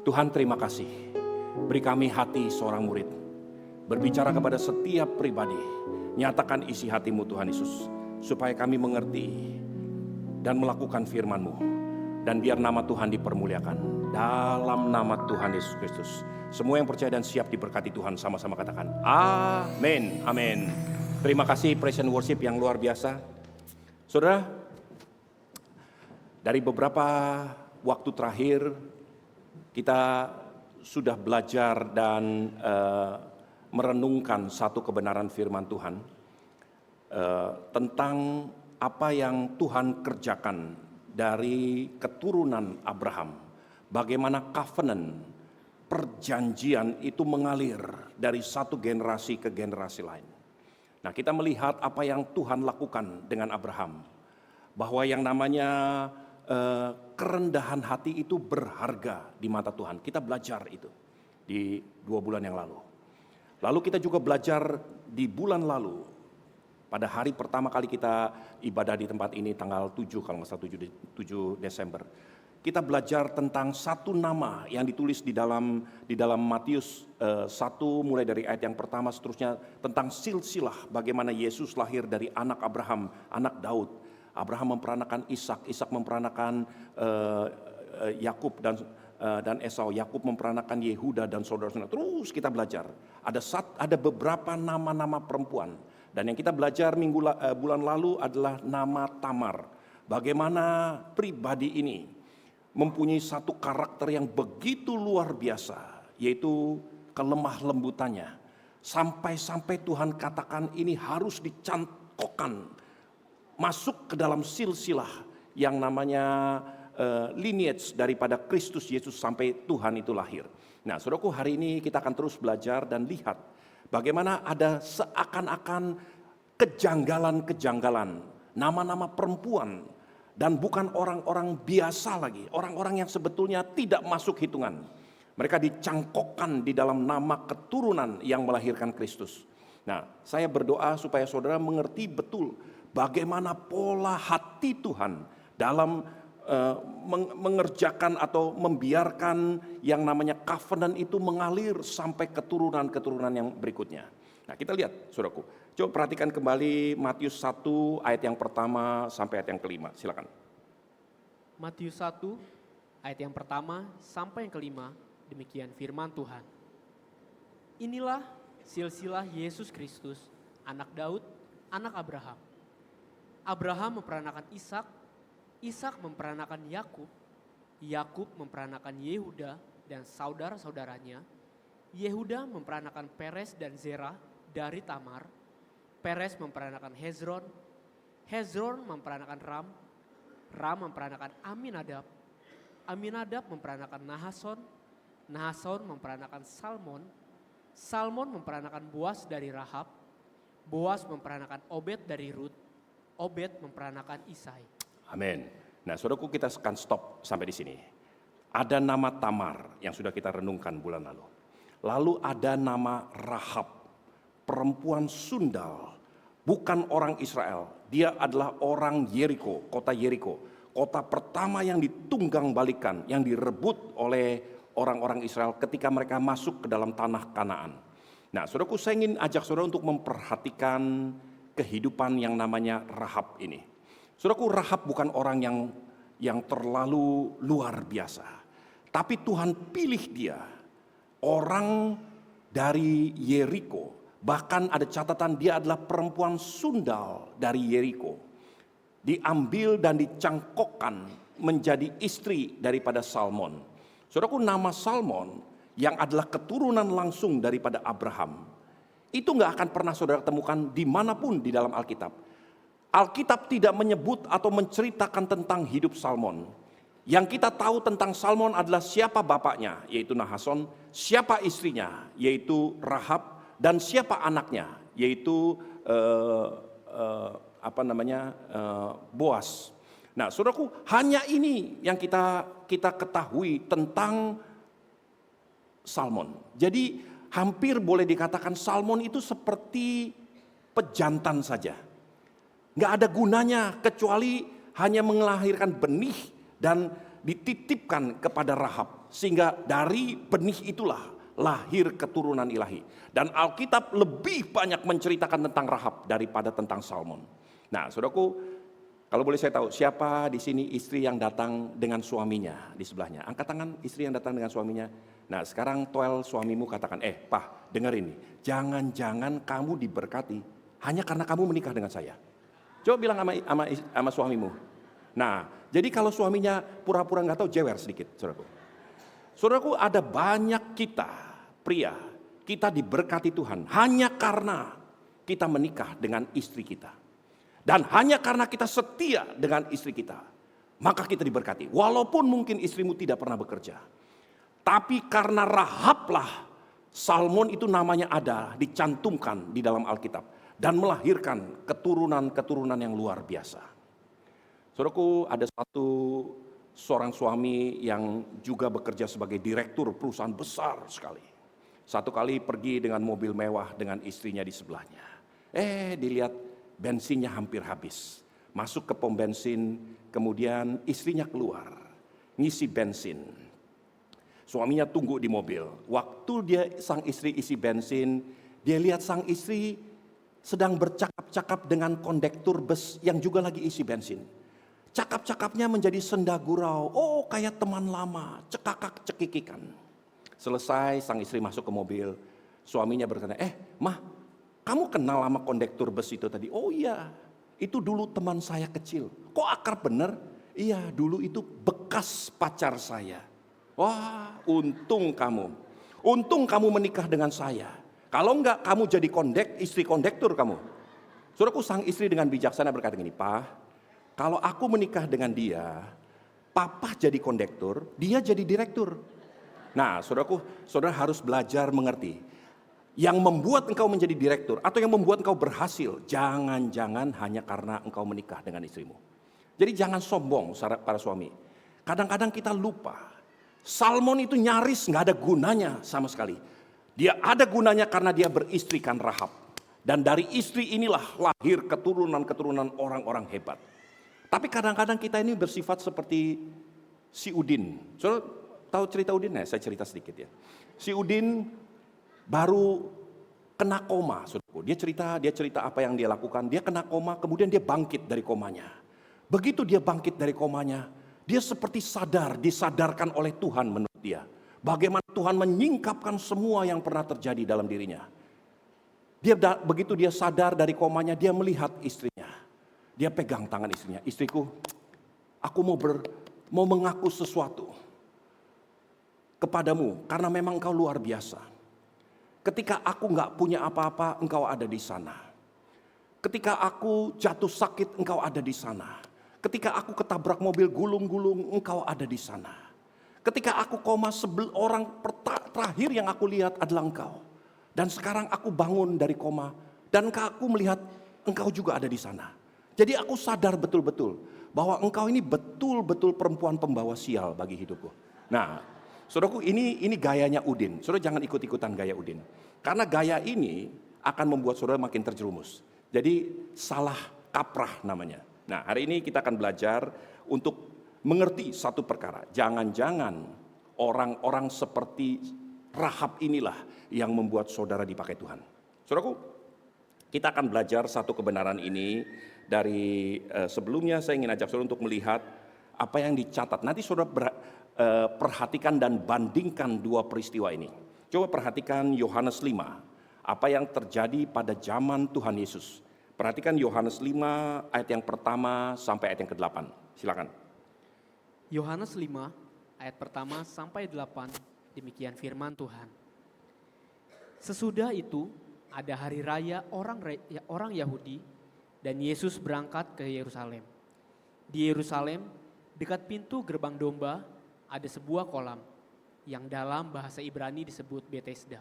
Tuhan, terima kasih. Beri kami hati seorang murid. Berbicara kepada setiap pribadi. Nyatakan isi hatimu Tuhan Yesus. Supaya kami mengerti dan melakukan firman-Mu. Dan biar nama Tuhan dipermuliakan. Dalam nama Tuhan Yesus Kristus. Semua yang percaya dan siap diberkati Tuhan sama-sama katakan amin, amin. Terima kasih praise and worship yang luar biasa. Saudara, dari beberapa waktu terakhir kita sudah belajar dan merenungkan satu kebenaran firman Tuhan tentang apa yang Tuhan kerjakan dari keturunan Abraham. Bagaimana covenant, perjanjian itu mengalir dari satu generasi ke generasi lain. Nah, kita melihat apa yang Tuhan lakukan dengan Abraham. Bahwa yang namanya kerendahan hati itu berharga di mata Tuhan. Kita belajar itu di 2 bulan yang lalu. Lalu kita juga belajar di bulan lalu. Pada hari pertama kali kita ibadah di tempat ini tanggal 7 kalau nggak salah 7 Desember. Kita belajar tentang satu nama yang ditulis di dalam Matius 1 mulai dari ayat yang pertama seterusnya tentang silsilah bagaimana Yesus lahir dari anak Abraham, anak Daud. Abraham memperanakan Ishak, Ishak memperanakan Yakub dan Esau, Yakub memperanakan Yehuda dan saudara-saudara. Terus kita belajar. Ada beberapa nama-nama perempuan. Dan yang kita belajar bulan lalu adalah nama Tamar. Bagaimana pribadi ini mempunyai satu karakter yang begitu luar biasa, yaitu kelemah lembutannya. Sampai-sampai Tuhan katakan ini harus dicantokkan, masuk ke dalam silsilah yang namanya lineage daripada Kristus Yesus sampai Tuhan itu lahir. Nah, saudaraku, hari ini kita akan terus belajar dan lihat bagaimana ada seakan-akan kejanggalan-kejanggalan, nama-nama perempuan, dan bukan orang-orang biasa lagi, orang-orang yang sebetulnya tidak masuk hitungan. Mereka dicangkokkan di dalam nama keturunan yang melahirkan Kristus. Nah, saya berdoa supaya saudara mengerti betul bagaimana pola hati Tuhan dalam mengerjakan atau membiarkan yang namanya covenant itu mengalir sampai keturunan-keturunan yang berikutnya. Nah, kita lihat saudaraku, coba perhatikan kembali Matius 1 ayat yang pertama sampai ayat yang kelima, silakan. Matius 1 ayat yang pertama sampai yang kelima, demikian firman Tuhan. Inilah silsilah Yesus Kristus, anak Daud, anak Abraham. Abraham memperanakan Ishak, Ishak memperanakan Yakub, Yakub memperanakan Yehuda dan saudara-saudaranya, Yehuda memperanakan Peres dan Zerah dari Tamar, Peres memperanakan Hezron, Hezron memperanakan Ram, Ram memperanakan Aminadab, Aminadab memperanakan Nahason, Nahason memperanakan Salmon, Salmon memperanakan Boas dari Rahab, Boas memperanakan Obed dari Rut, Obed memperanakan Isai. Amin. Nah, saudaraku, kita akan stop sampai di sini. Ada nama Tamar yang sudah kita renungkan bulan lalu. Lalu ada nama Rahab, perempuan sundal, bukan orang Israel. Dia adalah orang Yeriko, kota Yeriko. Kota pertama yang ditunggang balikan, yang direbut oleh orang-orang Israel ketika mereka masuk ke dalam tanah Kanaan. Nah, saudaraku, saya ingin ajak saudara untuk memperhatikan kehidupan yang namanya Rahab ini. Saudaraku, Rahab bukan orang yang terlalu luar biasa. Tapi Tuhan pilih dia, orang dari Yeriko. Bahkan ada catatan dia adalah perempuan sundal dari Yeriko. Diambil dan dicangkokkan menjadi istri daripada Salmon. Saudaraku, nama Salmon yang adalah keturunan langsung daripada Abraham, itu gak akan pernah saudara temukan dimanapun di dalam Alkitab. Alkitab tidak menyebut atau menceritakan tentang hidup Salmon. Yang kita tahu tentang Salmon adalah siapa bapaknya, yaitu Nahason, siapa istrinya, yaitu Rahab, dan siapa anaknya, yaitu Boas. Nah, saudaraku, hanya ini yang kita ketahui tentang Salmon. Jadi hampir boleh dikatakan Salmon itu seperti pejantan saja. Gak ada gunanya kecuali hanya melahirkan benih dan dititipkan kepada Rahab. Sehingga dari benih itulah lahir keturunan ilahi. Dan Alkitab lebih banyak menceritakan tentang Rahab daripada tentang Salmon. Nah, saudaraku, kalau boleh saya tahu, siapa di sini istri yang datang dengan suaminya di sebelahnya? Angkat tangan istri yang datang dengan suaminya. Nah, sekarang toel suamimu katakan, Pak, dengar ini. Jangan-jangan kamu diberkati hanya karena kamu menikah dengan saya. Coba bilang sama suamimu. Nah, jadi kalau suaminya pura-pura nggak tahu, jewer sedikit, saudaraku. Saudaraku, ada banyak kita, pria, kita diberkati Tuhan hanya karena kita menikah dengan istri kita. Dan hanya karena kita setia dengan istri kita, maka kita diberkati. Walaupun mungkin istrimu tidak pernah bekerja. Tapi karena Rahablah, Salmon itu namanya ada, dicantumkan di dalam Alkitab. Dan melahirkan keturunan-keturunan yang luar biasa. Saudaraku, ada seorang suami yang juga bekerja sebagai direktur perusahaan besar sekali. Satu kali pergi dengan mobil mewah dengan istrinya di sebelahnya. Dilihat bensinnya hampir habis. Masuk ke pom bensin, kemudian istrinya keluar, ngisi bensin. Suaminya tunggu di mobil. Waktu sang istri isi bensin, dia lihat sang istri sedang bercakap-cakap dengan kondektur bus yang juga lagi isi bensin. Cakap-cakapnya menjadi senda gurau. Oh, kayak teman lama, cekakak cekikikan. Selesai, sang istri masuk ke mobil. Suaminya berkata, Mah, kamu kenal sama kondektur bus itu tadi? Oh iya, itu dulu teman saya kecil. Kok akrab bener? Iya, dulu itu bekas pacar saya. Wah, untung kamu. Untung kamu menikah dengan saya. Kalau enggak, kamu jadi istri kondektur kamu. Saudaraku, sang istri dengan bijaksana berkata gini, Pak, kalau aku menikah dengan dia, papa jadi kondektur, dia jadi direktur. Nah, saudaraku, saudara harus belajar mengerti. Yang membuat engkau menjadi direktur atau yang membuat engkau berhasil, jangan-jangan hanya karena engkau menikah dengan istrimu. Jadi jangan sombong para suami. Kadang-kadang kita lupa, Salmon itu nyaris gak ada gunanya sama sekali. Dia ada gunanya karena dia beristrikan Rahab. Dan dari istri inilah lahir keturunan-keturunan orang-orang hebat. Tapi kadang-kadang kita ini bersifat seperti si Udin. Saudara tahu cerita Udin? Saya cerita sedikit ya. Si Udin baru kena koma. Saudaraku. Dia cerita apa yang dia lakukan. Dia kena koma, kemudian dia bangkit dari komanya. Begitu dia bangkit dari komanya, dia seperti disadarkan oleh Tuhan menurut dia. Bagaimana Tuhan menyingkapkan semua yang pernah terjadi dalam dirinya. Begitu dia sadar dari komanya, dia melihat istrinya. Dia pegang tangan istrinya. Istriku, aku mau mengaku sesuatu kepadamu karena memang engkau luar biasa. Ketika aku gak punya apa-apa, engkau ada di sana. Ketika aku jatuh sakit, engkau ada di sana. Ketika aku ketabrak mobil gulung-gulung, engkau ada di sana. Ketika aku koma, orang terakhir yang aku lihat adalah engkau. Dan sekarang aku bangun dari koma. Dan aku melihat engkau juga ada di sana. Jadi aku sadar betul-betul bahwa engkau ini betul-betul perempuan pembawa sial bagi hidupku. Nah, saudaraku, ini gayanya Udin. Saudara jangan ikut-ikutan gaya Udin. Karena gaya ini akan membuat saudara makin terjerumus. Jadi salah kaprah namanya. Nah, hari ini kita akan belajar untuk mengerti satu perkara, jangan-jangan orang-orang seperti Rahab inilah yang membuat saudara dipakai Tuhan. Saudaraku, kita akan belajar satu kebenaran ini dari sebelumnya saya ingin ajak saudara untuk melihat apa yang dicatat. Nanti saudara perhatikan dan bandingkan dua peristiwa ini. Coba perhatikan Yohanes 5, apa yang terjadi pada zaman Tuhan Yesus. Perhatikan Yohanes 5 ayat yang pertama sampai ayat yang ke-8. Silakan. Yohanes 5 ayat pertama sampai 8, demikian firman Tuhan. Sesudah itu ada hari raya orang Yahudi dan Yesus berangkat ke Yerusalem. Di Yerusalem dekat pintu gerbang domba ada sebuah kolam yang dalam bahasa Ibrani disebut Betesda.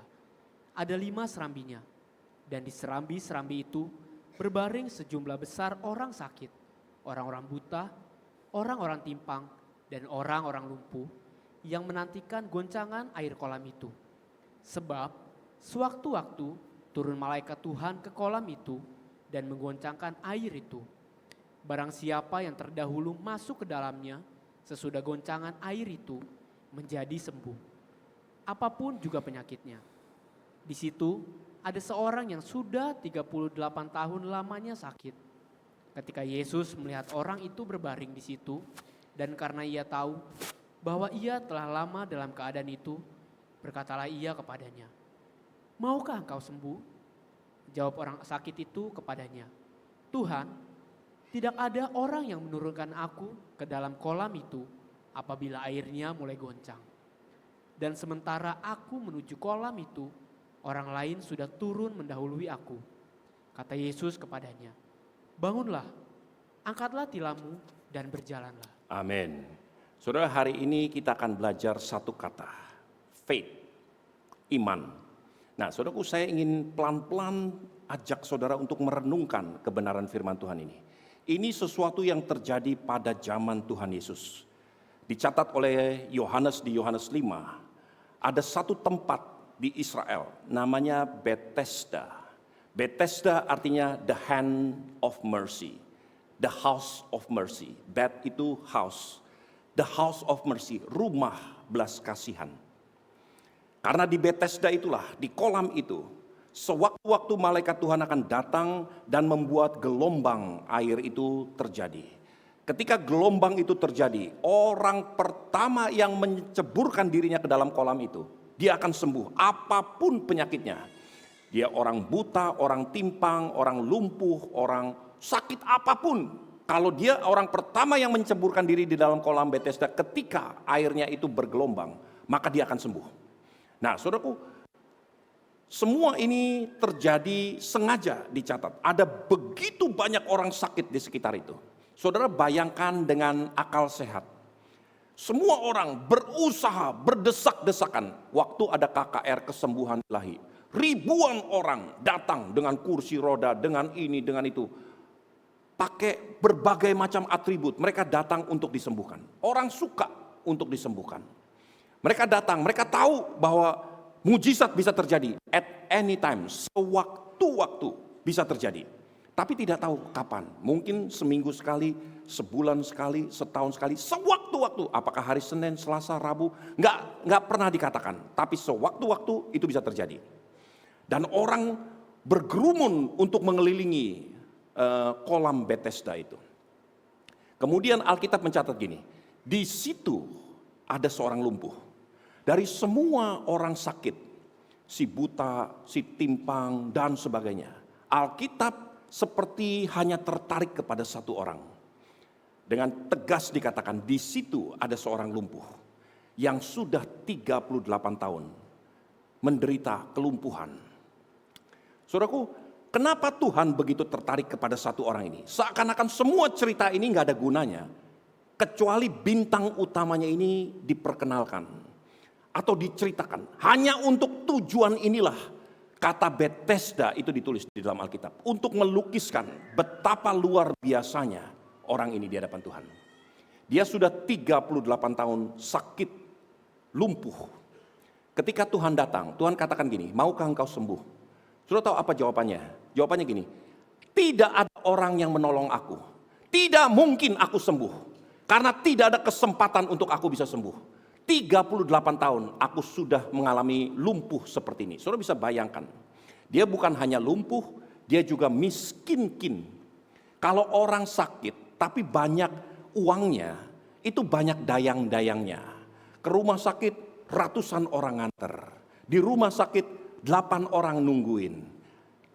Ada 5 serambinya dan di serambi-serambi itu berbaring sejumlah besar orang sakit, orang-orang buta, orang-orang timpang, dan orang-orang lumpuh yang menantikan goncangan air kolam itu. Sebab sewaktu-waktu turun malaikat Tuhan ke kolam itu dan menggoncangkan air itu. Barang siapa yang terdahulu masuk ke dalamnya sesudah goncangan air itu, menjadi sembuh. Apapun juga penyakitnya. Di situ ada seorang yang sudah 38 tahun lamanya sakit. Ketika Yesus melihat orang itu berbaring di situ, dan karena ia tahu bahwa ia telah lama dalam keadaan itu, berkatalah ia kepadanya, "Maukah engkau sembuh?" Jawab orang sakit itu kepadanya, "Tuhan, tidak ada orang yang menurunkan aku ke dalam kolam itu apabila airnya mulai goncang. Dan sementara aku menuju kolam itu, orang lain sudah turun mendahului aku." Kata Yesus kepadanya, "Bangunlah, angkatlah tilammu dan berjalanlah." Amin. Saudara, hari ini kita akan belajar satu kata, faith, iman. Nah, saudaraku, saya ingin pelan-pelan ajak saudara untuk merenungkan kebenaran firman Tuhan ini. Ini sesuatu yang terjadi pada zaman Tuhan Yesus. Dicatat oleh Yohanes di Yohanes 5, ada satu tempat di Israel namanya Bethesda. Bethesda artinya the hand of mercy, the house of mercy. Beth itu house, the house of mercy, rumah belas kasihan. Karena di Bethesda itulah, di kolam itu, sewaktu-waktu malaikat Tuhan akan datang dan membuat gelombang air itu terjadi. Ketika gelombang itu terjadi, orang pertama yang menceburkan dirinya ke dalam kolam itu, dia akan sembuh apapun penyakitnya. Dia orang buta, orang timpang, orang lumpuh, orang sakit apapun. Kalau dia orang pertama yang menceburkan diri di dalam kolam Bethesda ketika airnya itu bergelombang, maka dia akan sembuh. Nah, saudaraku, semua ini terjadi sengaja dicatat. Ada begitu banyak orang sakit di sekitar itu. Saudara bayangkan dengan akal sehat. Semua orang berusaha, berdesak-desakan. Waktu ada KKR kesembuhan ilahi, ribuan orang datang dengan kursi roda, dengan ini, dengan itu. Pakai berbagai macam atribut, mereka datang untuk disembuhkan. Orang suka untuk disembuhkan. Mereka datang, mereka tahu bahwa mujizat bisa terjadi at any time, sewaktu-waktu bisa terjadi. Tapi tidak tahu kapan, mungkin seminggu sekali, sebulan sekali, setahun sekali, sewaktu-waktu. Apakah hari Senin, Selasa, Rabu, nggak pernah dikatakan. Tapi sewaktu-waktu itu bisa terjadi. Dan orang bergerumun untuk mengelilingi kolam Bethesda itu. Kemudian Alkitab mencatat gini, di situ ada seorang lumpuh. Dari semua orang sakit, si buta, si timpang, dan sebagainya, Alkitab seperti hanya tertarik kepada satu orang. Dengan tegas dikatakan, di situ ada seorang lumpuh yang sudah 38 tahun menderita kelumpuhan. Saudaraku, kenapa Tuhan begitu tertarik kepada satu orang ini? Seakan-akan semua cerita ini nggak ada gunanya, kecuali bintang utamanya ini diperkenalkan atau diceritakan. Hanya untuk tujuan inilah kata Bethesda itu ditulis di dalam Alkitab. Untuk melukiskan betapa luar biasanya orang ini di hadapan Tuhan. Dia sudah 38 tahun sakit, lumpuh. Ketika Tuhan datang, Tuhan katakan gini, "Maukah engkau sembuh?" Sudah tahu apa jawabannya? Jawabannya gini, "Tidak ada orang yang menolong aku. Tidak mungkin aku sembuh. Karena tidak ada kesempatan untuk aku bisa sembuh. 38 tahun aku sudah mengalami lumpuh seperti ini." Saudara bisa bayangkan, dia bukan hanya lumpuh, dia juga miskin. Kalau orang sakit tapi banyak uangnya, itu banyak dayang-dayangnya. Ke rumah sakit ratusan orang nganter. Di rumah sakit 8 orang nungguin.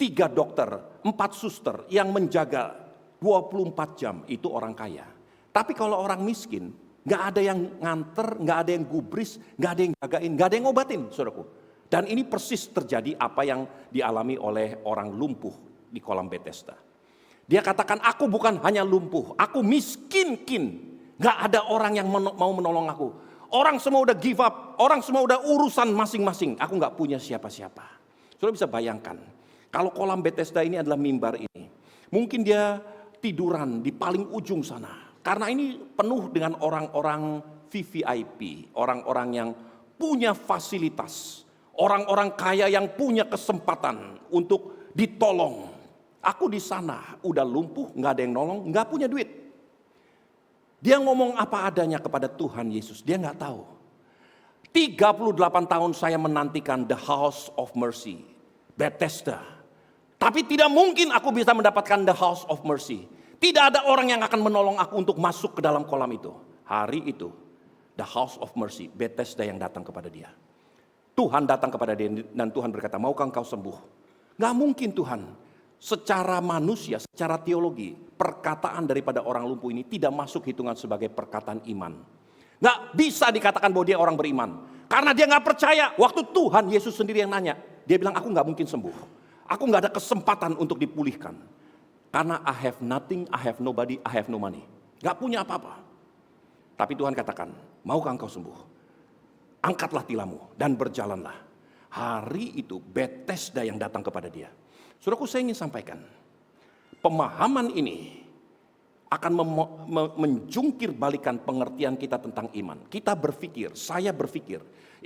3 dokter, 4 suster yang menjaga 24 jam, itu orang kaya. Tapi kalau orang miskin, nggak ada yang nganter, nggak ada yang gubris, nggak ada yang jagain, nggak ada yang ngobatin, saudaraku. Dan ini persis terjadi apa yang dialami oleh orang lumpuh di kolam Bethesda. Dia katakan, "Aku bukan hanya lumpuh, aku miskin. Nggak ada orang yang mau menolong aku. Orang semua udah give up, orang semua udah urusan masing-masing. Aku nggak punya siapa-siapa." Saudara bisa bayangkan, kalau kolam Bethesda ini adalah mimbar ini, mungkin dia tiduran di paling ujung sana. Karena ini penuh dengan orang-orang VVIP, orang-orang yang punya fasilitas, orang-orang kaya yang punya kesempatan untuk ditolong. Aku di sana udah lumpuh, nggak ada yang nolong, nggak punya duit. Dia ngomong apa adanya kepada Tuhan Yesus, dia nggak tahu. 38 tahun saya menantikan the house of mercy, Bethesda. Tapi tidak mungkin aku bisa mendapatkan the house of mercy. Tidak ada orang yang akan menolong aku untuk masuk ke dalam kolam itu. Hari itu, the house of mercy, Bethesda yang datang kepada dia. Tuhan datang kepada dia dan Tuhan berkata, maukah engkau sembuh? Gak mungkin Tuhan. Secara manusia, secara teologi, perkataan daripada orang lumpuh ini tidak masuk hitungan sebagai perkataan iman. Gak bisa dikatakan bahwa dia orang beriman. Karena dia gak percaya. Waktu Tuhan Yesus sendiri yang nanya, dia bilang, aku gak mungkin sembuh. Aku gak ada kesempatan untuk dipulihkan. Karena I have nothing, I have nobody, I have no money. Gak punya apa-apa. Tapi Tuhan katakan, maukah engkau sembuh? Angkatlah tilammu dan berjalanlah. Hari itu Bethesda yang datang kepada dia. Saudaraku, saya ingin sampaikan, pemahaman ini akan menjungkir balikan pengertian kita tentang iman. Kita berpikir, saya berpikir,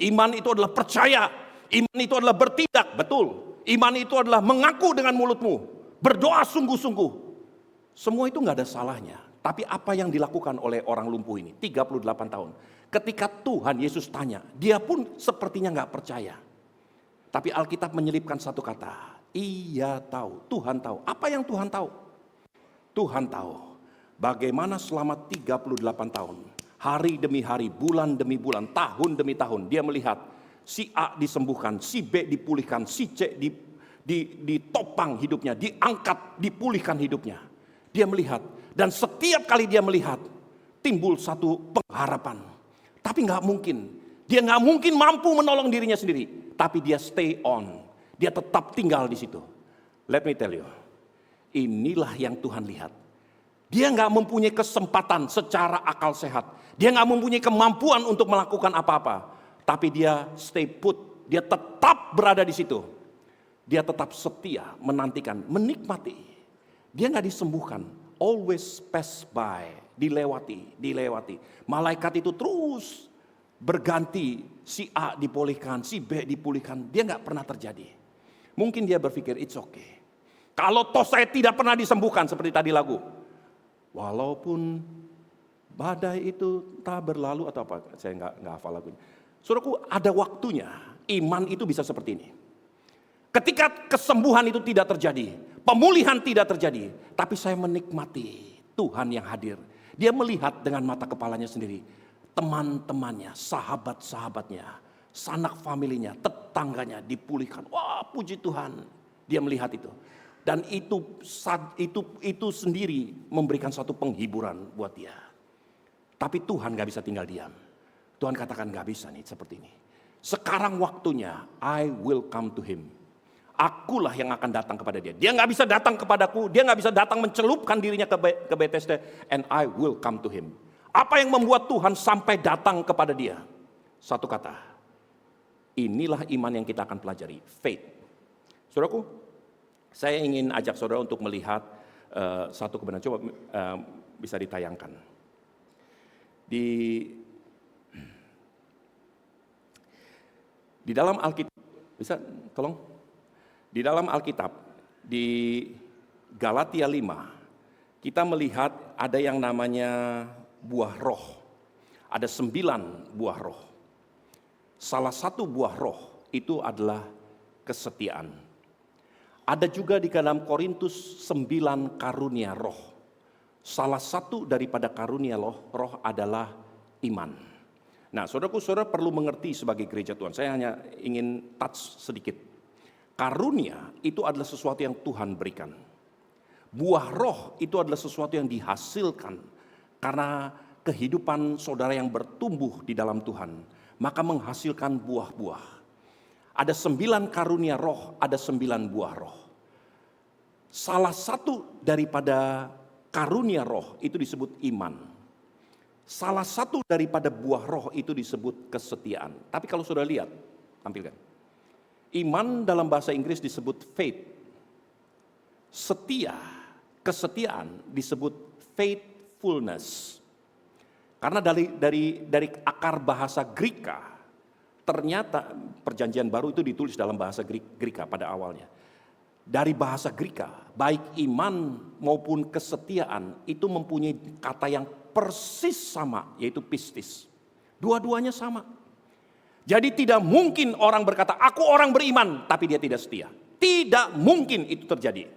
iman itu adalah percaya, iman itu adalah bertindak, betul. Iman itu adalah mengaku dengan mulutmu, berdoa sungguh-sungguh. Semua itu gak ada salahnya. Tapi apa yang dilakukan oleh orang lumpuh ini, 38 tahun. Ketika Tuhan Yesus tanya, dia pun sepertinya gak percaya. Tapi Alkitab menyelipkan satu kata, ia tahu, Tuhan tahu. Apa yang Tuhan tahu? Tuhan tahu bagaimana selama 38 tahun, hari demi hari, bulan demi bulan, tahun demi tahun, dia melihat si A disembuhkan, si B dipulihkan, si C ditopang hidupnya, diangkat, dipulihkan hidupnya. Dia melihat, dan setiap kali dia melihat, timbul satu pengharapan. Tapi gak mungkin, dia gak mungkin mampu menolong dirinya sendiri. Tapi dia stay on. Dia tetap tinggal di situ. Let me tell you, inilah yang Tuhan lihat. Dia nggak mempunyai kesempatan secara akal sehat. Dia nggak mempunyai kemampuan untuk melakukan apa-apa. Tapi dia stay put. Dia tetap berada di situ. Dia tetap setia, menantikan, menikmati. Dia nggak disembuhkan. Always pass by, dilewati. Malaikat itu terus berganti. Si A dipulihkan, si B dipulihkan. Dia nggak pernah terjadi. Mungkin dia berpikir, it's okay. Kalau toh saya tidak pernah disembuhkan seperti tadi lagu. Walaupun badai itu tak berlalu atau apa. Saya nggak hafal lagunya. Saudaraku, ada waktunya iman itu bisa seperti ini. Ketika kesembuhan itu tidak terjadi. Pemulihan tidak terjadi. Tapi saya menikmati Tuhan yang hadir. Dia melihat dengan mata kepalanya sendiri. Teman-temannya, sahabat-sahabatnya, sanak familinya, tetangganya dipulihkan. Wah, puji Tuhan. Dia melihat itu. Dan itu sendiri memberikan satu penghiburan buat dia. Tapi Tuhan gak bisa tinggal diam. Tuhan katakan gak bisa nih seperti ini. Sekarang waktunya, I will come to him. Akulah yang akan datang kepada dia. Dia gak bisa datang kepadaku. Dia gak bisa datang mencelupkan dirinya ke Bethesda. And I will come to him. Apa yang membuat Tuhan sampai datang kepada dia? Satu kata. Inilah iman yang kita akan pelajari, faith. Saudaraku, saya ingin ajak saudara untuk melihat satu kebenaran. Coba bisa ditayangkan. Di dalam Alkitab, bisa tolong? Di dalam Alkitab, di Galatia 5, kita melihat ada yang namanya buah roh. Ada 9 buah roh. Salah satu buah roh itu adalah kesetiaan. Ada juga di dalam Korintus 9 karunia roh. Salah satu daripada karunia roh adalah iman. Nah, saudara perlu mengerti sebagai gereja Tuhan. Saya hanya ingin touch sedikit. Karunia itu adalah sesuatu yang Tuhan berikan. Buah roh itu adalah sesuatu yang dihasilkan karena kehidupan saudara yang bertumbuh di dalam Tuhan. Maka menghasilkan buah-buah. Ada 9 karunia roh, ada 9 buah roh. Salah satu daripada karunia roh itu disebut iman. Salah satu daripada buah roh itu disebut kesetiaan. Tapi kalau sudah lihat, tampilkan. Iman dalam bahasa Inggris disebut faith. Setia, kesetiaan disebut faithfulness. Karena dari akar bahasa Greka, ternyata perjanjian baru itu ditulis dalam bahasa Greka pada awalnya. Dari bahasa Greka, baik iman maupun kesetiaan itu mempunyai kata yang persis sama, yaitu pistis. Dua-duanya sama. Jadi tidak mungkin orang berkata, aku orang beriman, tapi dia tidak setia. Tidak mungkin itu terjadi.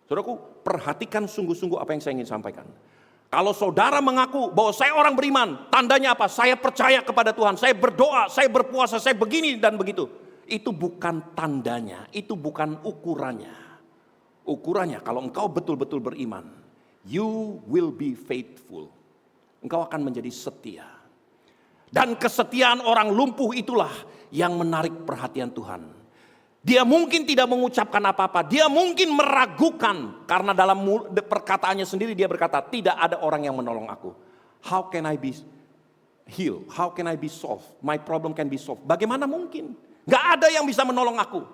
Saudaraku, perhatikan sungguh-sungguh apa yang saya ingin sampaikan. Kalau saudara mengaku bahwa saya orang beriman, tandanya apa? Saya percaya kepada Tuhan, saya berdoa, saya berpuasa, saya begini dan begitu. Itu bukan tandanya, itu bukan ukurannya. Ukurannya kalau engkau betul-betul beriman, you will be faithful. Engkau akan menjadi setia. Dan kesetiaan orang lumpuh itulah yang menarik perhatian Tuhan. Dia mungkin tidak mengucapkan apa-apa, dia mungkin meragukan. Karena dalam perkataannya sendiri dia berkata, tidak ada orang yang menolong aku. How can I be healed? How can I be solved? My problem can be solved. Bagaimana mungkin? Gak ada yang bisa menolong aku.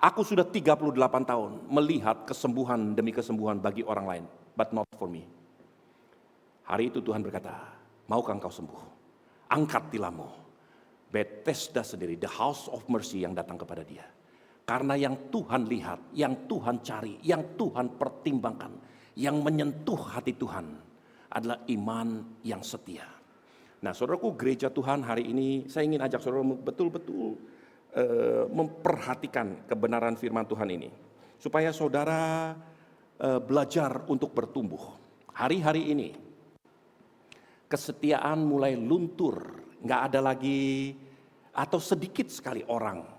Aku sudah 38 tahun melihat kesembuhan demi kesembuhan bagi orang lain. But not for me. Hari itu Tuhan berkata, maukah engkau sembuh? Angkat tilammu. Bethesda sendiri, the house of mercy yang datang kepada dia. Karena yang Tuhan lihat, yang Tuhan cari, yang Tuhan pertimbangkan, yang menyentuh hati Tuhan adalah iman yang setia. Nah saudaraku, gereja Tuhan hari ini saya ingin ajak saudara betul-betul memperhatikan kebenaran firman Tuhan ini. Supaya saudara belajar untuk bertumbuh. Hari-hari ini kesetiaan mulai luntur, nggak ada lagi atau sedikit sekali orang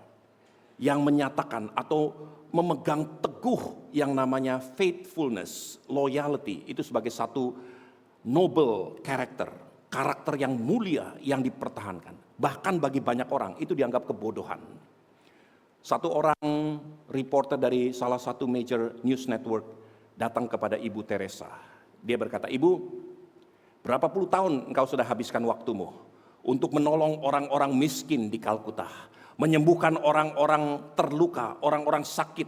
yang menyatakan atau memegang teguh yang namanya faithfulness, loyalty itu sebagai satu noble character, karakter yang mulia yang dipertahankan. Bahkan bagi banyak orang itu dianggap kebodohan. Satu orang reporter dari salah satu major news network datang kepada Ibu Teresa. Dia berkata, Ibu, berapa puluh tahun engkau sudah habiskan waktumu untuk menolong orang-orang miskin di Kalkuta, menyembuhkan orang-orang terluka, orang-orang sakit,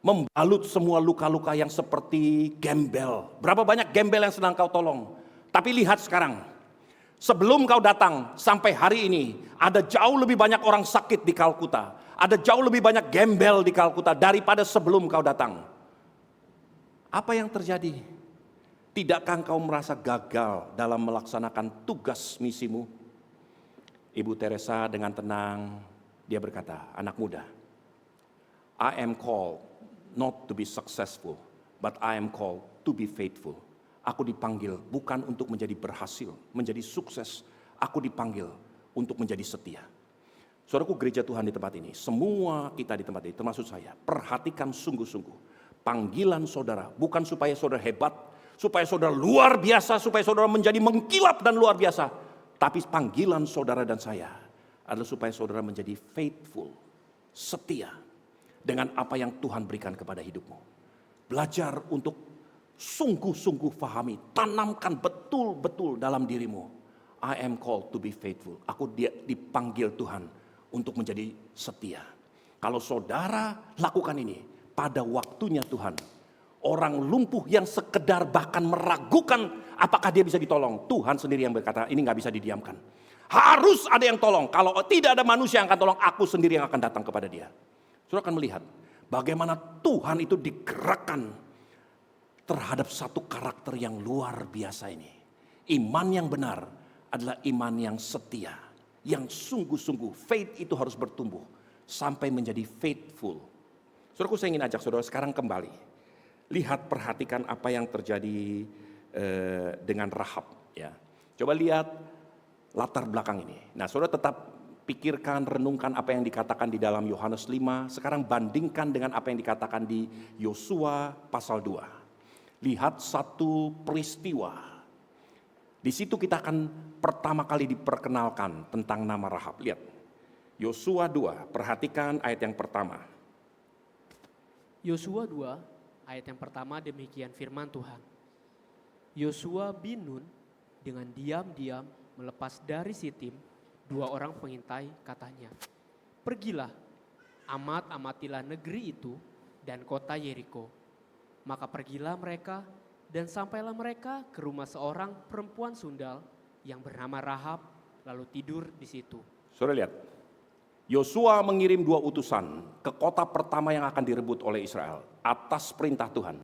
membalut semua luka-luka yang seperti gembel. Berapa banyak gembel yang sedang kau tolong? Tapi lihat sekarang, sebelum kau datang sampai hari ini, ada jauh lebih banyak orang sakit di Kalkuta, ada jauh lebih banyak gembel di Kalkuta daripada sebelum kau datang. Apa yang terjadi? Tidakkah engkau merasa gagal dalam melaksanakan tugas misimu? Ibu Teresa dengan tenang, dia berkata, anak muda, I am called not to be successful, but I am called to be faithful. Aku dipanggil bukan untuk menjadi berhasil, menjadi sukses. Aku dipanggil untuk menjadi setia. Saudaraku, gereja Tuhan di tempat ini, semua kita di tempat ini, termasuk saya, perhatikan sungguh-sungguh. Panggilan saudara, bukan supaya saudara hebat, supaya saudara luar biasa, supaya saudara menjadi mengkilap dan luar biasa. Tapi panggilan saudara dan saya adalah supaya saudara menjadi faithful, setia dengan apa yang Tuhan berikan kepada hidupmu. Belajar untuk sungguh-sungguh pahami, tanamkan betul-betul dalam dirimu. I am called to be faithful. Aku dipanggil Tuhan untuk menjadi setia. Kalau saudara lakukan ini pada waktunya Tuhan, orang lumpuh yang sekedar bahkan meragukan apakah dia bisa ditolong, Tuhan sendiri yang berkata, ini gak bisa didiamkan. Harus ada yang tolong. Kalau tidak ada manusia yang akan tolong, aku sendiri yang akan datang kepada dia. Saudara akan melihat bagaimana Tuhan itu digerakkan terhadap satu karakter yang luar biasa ini. Iman yang benar adalah iman yang setia, yang sungguh-sungguh. Faith itu harus bertumbuh sampai menjadi faithful. Saudaraku, saya ingin ajak saudara sekarang kembali. Lihat, perhatikan apa yang terjadi dengan Rahab. Ya. Coba lihat latar belakang ini. Nah, saudara tetap pikirkan, renungkan apa yang dikatakan di dalam Yohanes 5. Sekarang bandingkan dengan apa yang dikatakan di Yosua pasal 2. Lihat satu peristiwa. Di situ kita akan pertama kali diperkenalkan tentang nama Rahab. Lihat, Yosua 2, perhatikan ayat yang pertama. Yosua 2 ayat yang pertama, demikian firman Tuhan. Yosua bin Nun dengan diam-diam melepas dari Sitim 2 orang pengintai, katanya, pergilah, amatilah negeri itu dan kota Yeriko. Maka pergilah mereka dan sampailah mereka ke rumah seorang perempuan sundal yang bernama Rahab, lalu tidur di situ. Saudara lihat, Yosua mengirim 2 utusan ke kota pertama yang akan direbut oleh Israel atas perintah Tuhan.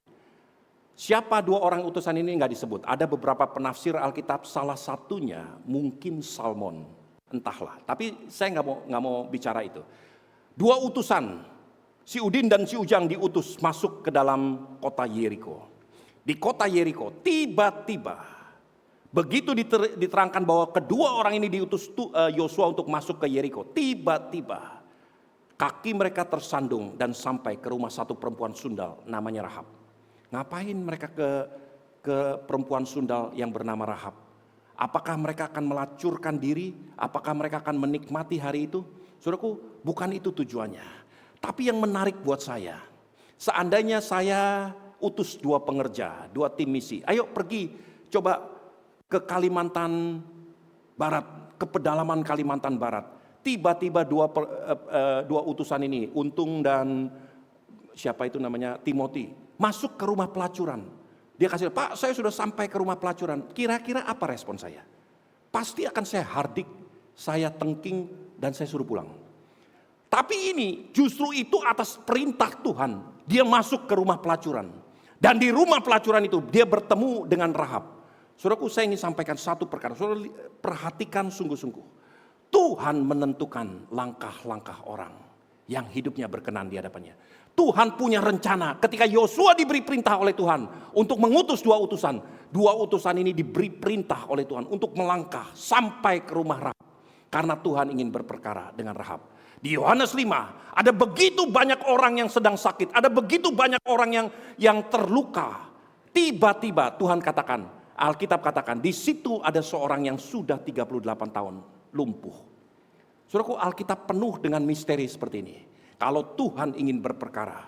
Siapa 2 orang utusan ini nggak disebut. Ada beberapa penafsir Alkitab, salah satunya mungkin Salmon. Entahlah, tapi saya nggak mau bicara itu. Dua utusan, si Udin dan si Ujang diutus masuk ke dalam kota Yeriko. Di kota Yeriko, tiba-tiba begitu diterangkan bahwa kedua orang ini diutus Yosua untuk masuk ke Yeriko, tiba-tiba kaki mereka tersandung dan sampai ke rumah satu perempuan sundal namanya Rahab. Ngapain mereka ke perempuan sundal yang bernama Rahab? Apakah mereka akan melacurkan diri? Apakah mereka akan menikmati hari itu? Saudaraku, bukan itu tujuannya. Tapi yang menarik buat saya, seandainya saya utus dua pengerja, dua tim misi. Ayo pergi, coba ke Kalimantan Barat, ke pedalaman Kalimantan Barat. Tiba-tiba dua utusan ini, Untung dan siapa itu namanya, Timothy, masuk ke rumah pelacuran. Dia kasih, Pak, saya sudah sampai ke rumah pelacuran. Kira-kira apa respon saya? Pasti akan saya hardik, saya tengking, dan saya suruh pulang. Tapi ini justru itu atas perintah Tuhan. Dia masuk ke rumah pelacuran. Dan di rumah pelacuran itu dia bertemu dengan Rahab. Saudaraku, saya ingin sampaikan satu perkara. Saudara perhatikan sungguh-sungguh. Tuhan menentukan langkah-langkah orang yang hidupnya berkenan di hadapannya. Tuhan punya rencana. Ketika Yosua diberi perintah oleh Tuhan untuk mengutus dua utusan. Dua utusan ini diberi perintah oleh Tuhan untuk melangkah sampai ke rumah Rahab. Karena Tuhan ingin berperkara dengan Rahab. Di Yohanes 5 ada begitu banyak orang yang sedang sakit. Ada begitu banyak orang yang terluka. Tiba-tiba Tuhan katakan, Alkitab katakan, di situ ada seorang yang sudah 38 tahun lumpuh. Saudaraku, Alkitab penuh dengan misteri seperti ini. Kalau Tuhan ingin berperkara,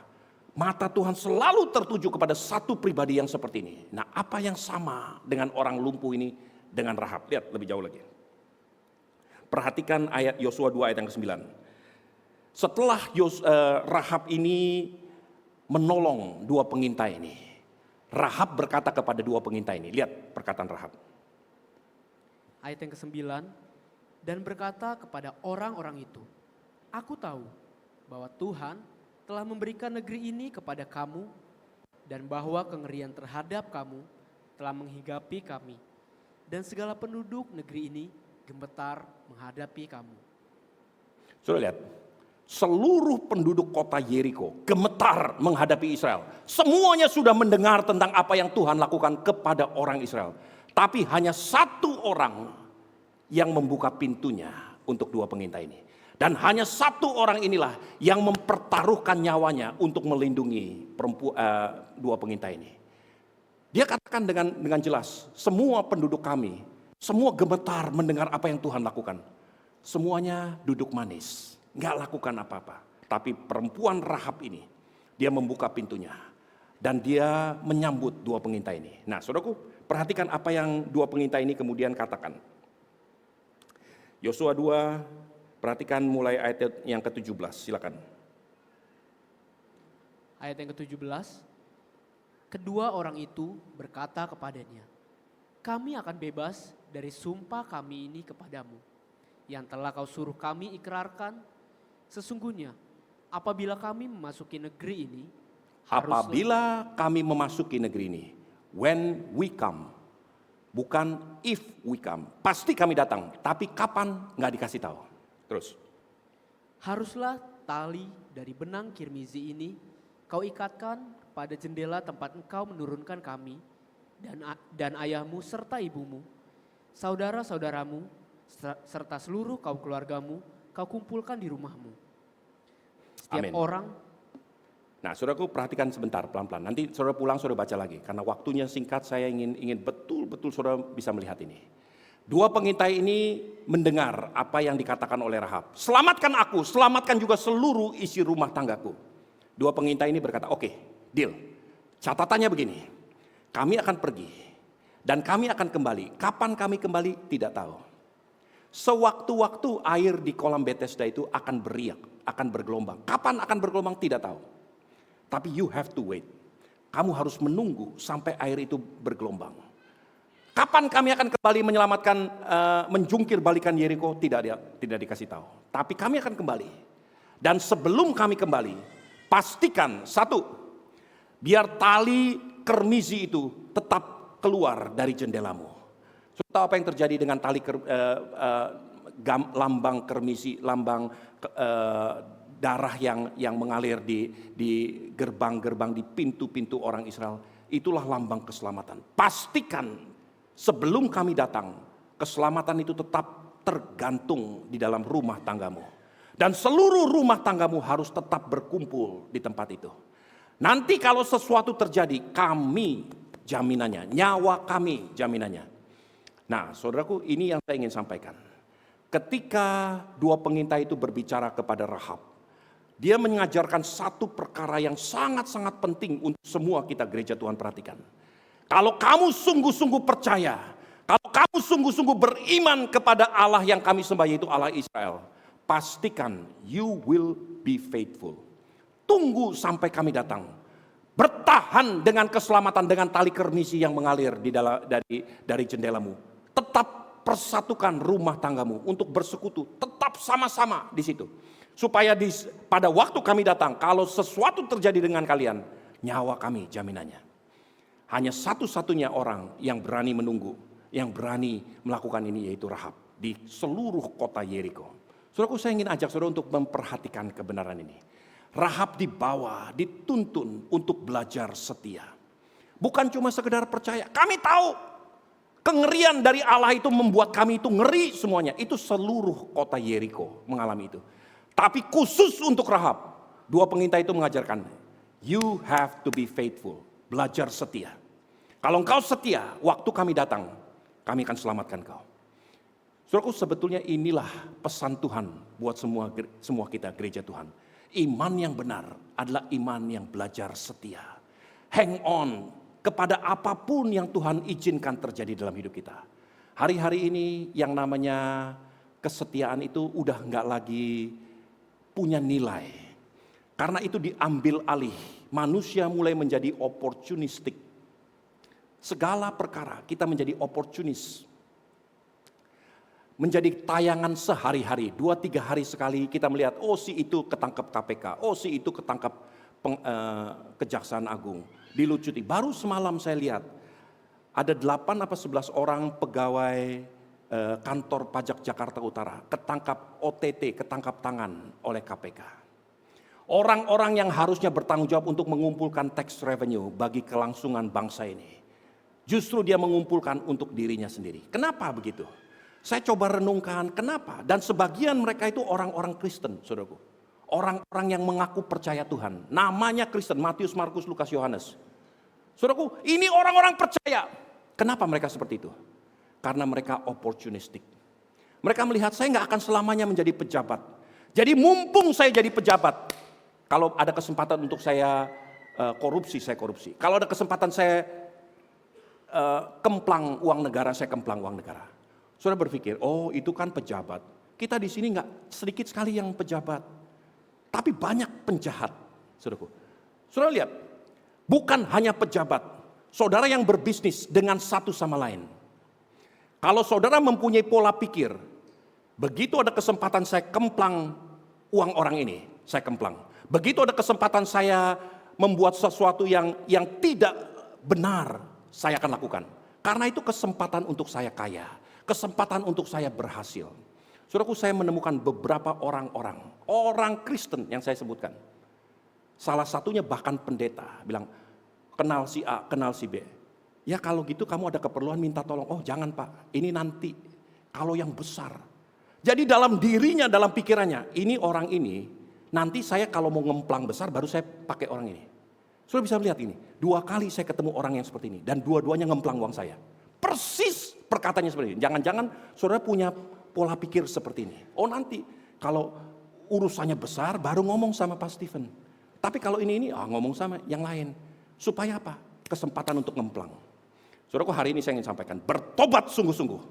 mata Tuhan selalu tertuju kepada satu pribadi yang seperti ini. Nah, apa yang sama dengan orang lumpuh ini dengan Rahab? Lihat lebih jauh lagi. Perhatikan ayat Yosua 2 ayat yang ke-9. Setelah Rahab ini menolong dua pengintai ini, Rahab berkata kepada dua pengintai ini. Lihat perkataan Rahab. Ayat yang ke-9. Dan berkata kepada orang-orang itu, aku tahu bahwa Tuhan telah memberikan negeri ini kepada kamu dan bahwa kengerian terhadap kamu telah menghigapi kami dan segala penduduk negeri ini gemetar menghadapi kamu. Sudah lihat, seluruh penduduk kota Yeriko gemetar menghadapi Israel. Semuanya sudah mendengar tentang apa yang Tuhan lakukan kepada orang Israel. Tapi hanya satu orang yang membuka pintunya untuk dua pengintai ini. Dan hanya satu orang inilah yang mempertaruhkan nyawanya untuk melindungi dua pengintai ini. Dia katakan dengan jelas, semua penduduk kami, semua gemetar mendengar apa yang Tuhan lakukan. Semuanya duduk manis, nggak lakukan apa-apa. Tapi perempuan Rahab ini, dia membuka pintunya. Dan dia menyambut dua pengintai ini. Nah, saudaraku, perhatikan apa yang dua pengintai ini kemudian katakan. Yosua 2, perhatikan mulai ayat yang ke-17, silakan. Ayat yang ke-17, kedua orang itu berkata kepadanya, kami akan bebas dari sumpah kami ini kepadamu, yang telah kau suruh kami ikrarkan. Sesungguhnya, apabila kami memasuki negeri ini, when we come. Bukan if we come, pasti kami datang, tapi kapan nggak dikasih tahu. Terus. Haruslah tali dari benang kirmizi ini kau ikatkan pada jendela tempat engkau menurunkan kami dan ayahmu serta ibumu, saudara-saudaramu serta seluruh kaum keluargamu kau kumpulkan di rumahmu. Setiap Amin. orang. Nah, saudaraku perhatikan sebentar pelan-pelan. Nanti saudara pulang saudara baca lagi. Karena waktunya singkat, saya ingin betul-betul saudara bisa melihat ini. Dua pengintai ini mendengar apa yang dikatakan oleh Rahab. Selamatkan aku, selamatkan juga seluruh isi rumah tanggaku. Dua pengintai ini berkata, oke, deal. Catatannya begini, kami akan pergi dan kami akan kembali. Kapan kami kembali? Tidak tahu. Sewaktu-waktu air di kolam Bethesda itu akan beriak, akan bergelombang. Kapan akan bergelombang? Tidak tahu. Tapi you have to wait. Kamu harus menunggu sampai air itu bergelombang. Kapan kami akan kembali menyelamatkan, menjungkir balikan Yeriko? Tidak dikasih tahu. Tapi kami akan kembali. Dan sebelum kami kembali, pastikan satu, biar tali kermizi itu tetap keluar dari jendelamu. Saudara tahu apa yang terjadi dengan tali lambang kermisi, lambang darah yang mengalir di gerbang-gerbang, di pintu-pintu orang Israel. Itulah lambang keselamatan. Pastikan sebelum kami datang, keselamatan itu tetap tergantung di dalam rumah tanggamu. Dan seluruh rumah tanggamu harus tetap berkumpul di tempat itu. Nanti kalau sesuatu terjadi, kami jaminannya, nyawa kami jaminannya. Nah, saudaraku, ini yang saya ingin sampaikan. Ketika dua pengintai itu berbicara kepada Rahab, dia mengajarkan satu perkara yang sangat-sangat penting untuk semua kita gereja Tuhan perhatikan. Kalau kamu sungguh-sungguh percaya, kalau kamu sungguh-sungguh beriman kepada Allah yang kami sembah, yaitu Allah Israel, pastikan you will be faithful. Tunggu sampai kami datang. Bertahan dengan keselamatan, dengan tali kermisi yang mengalir dari jendelamu. Tetap persatukan rumah tanggamu untuk bersekutu. Tetap sama-sama di situ. Supaya pada waktu kami datang, kalau sesuatu terjadi dengan kalian, nyawa kami jaminannya. Hanya satu-satunya orang yang berani menunggu, yang berani melakukan ini, yaitu Rahab. Di seluruh kota Yeriko. Saudaraku, saya ingin ajak saudara untuk memperhatikan kebenaran ini. Rahab dibawa, dituntun untuk belajar setia. Bukan cuma sekedar percaya. Kami tahu kengerian dari Allah itu membuat kami itu ngeri semuanya. Itu seluruh kota Yeriko mengalami itu. Tapi khusus untuk Rahab, dua pengintai itu mengajarkan, you have to be faithful. Belajar setia. Kalau engkau setia, waktu kami datang, kami akan selamatkan kau. Saudaraku, sebetulnya inilah pesan Tuhan buat semua kita gereja Tuhan. Iman yang benar adalah iman yang belajar setia. Hang on kepada apapun yang Tuhan izinkan terjadi dalam hidup kita. Hari-hari ini yang namanya kesetiaan itu udah nggak lagi punya nilai. Karena itu diambil alih. Manusia mulai menjadi opportunistic. Segala perkara kita menjadi opportunis. Menjadi tayangan sehari-hari, 2-3 hari sekali kita melihat, oh si itu ketangkep KPK, oh si itu ketangkep Kejaksaan Agung, dilucuti. Baru semalam saya lihat, ada 8 apa 11 orang pegawai kantor pajak Jakarta Utara, ketangkap OTT, ketangkap tangan oleh KPK. Orang-orang yang harusnya bertanggung jawab untuk mengumpulkan tax revenue bagi kelangsungan bangsa ini, justru dia mengumpulkan untuk dirinya sendiri. Kenapa begitu? Saya coba renungkan kenapa. Dan sebagian mereka itu orang-orang Kristen, saudaraku. Orang-orang yang mengaku percaya Tuhan. Namanya Kristen, Matius, Markus, Lukas, Yohanes. Saudaraku, ini orang-orang percaya. Kenapa mereka seperti itu? Karena mereka opportunistic. Mereka melihat saya nggak akan selamanya menjadi pejabat. Jadi mumpung saya jadi pejabat, kalau ada kesempatan untuk saya korupsi, saya korupsi. Kalau ada kesempatan saya kemplang uang negara, saya kemplang uang negara. Saudara berpikir, oh itu kan pejabat. Kita di sini nggak sedikit sekali yang pejabat, tapi banyak penjahat, saudaraku. Saudara lihat, bukan hanya pejabat, saudara yang berbisnis dengan satu sama lain. Kalau saudara mempunyai pola pikir, begitu ada kesempatan saya kemplang uang orang ini, saya kemplang. Begitu ada kesempatan saya membuat sesuatu yang tidak benar, saya akan lakukan. Karena itu kesempatan untuk saya kaya. Kesempatan untuk saya berhasil. Saudaraku, saya menemukan beberapa orang Kristen yang saya sebutkan. Salah satunya bahkan pendeta bilang, kenal si A, kenal si B. Ya kalau gitu kamu ada keperluan minta tolong. Oh jangan Pak, ini nanti kalau yang besar. Jadi dalam dirinya, dalam pikirannya, ini orang ini, nanti saya kalau mau ngemplang besar baru saya pakai orang ini. Saudara bisa melihat ini, 2 kali saya ketemu orang yang seperti ini. Dan dua-duanya ngemplang uang saya. Persis perkataannya seperti ini. Jangan-jangan saudara punya pola pikir seperti ini. Oh nanti kalau urusannya besar baru ngomong sama Pak Stephen. Tapi kalau ini ngomong sama yang lain. Supaya apa? Kesempatan untuk ngemplang. Saudaraku, hari ini saya ingin sampaikan. Bertobat sungguh-sungguh.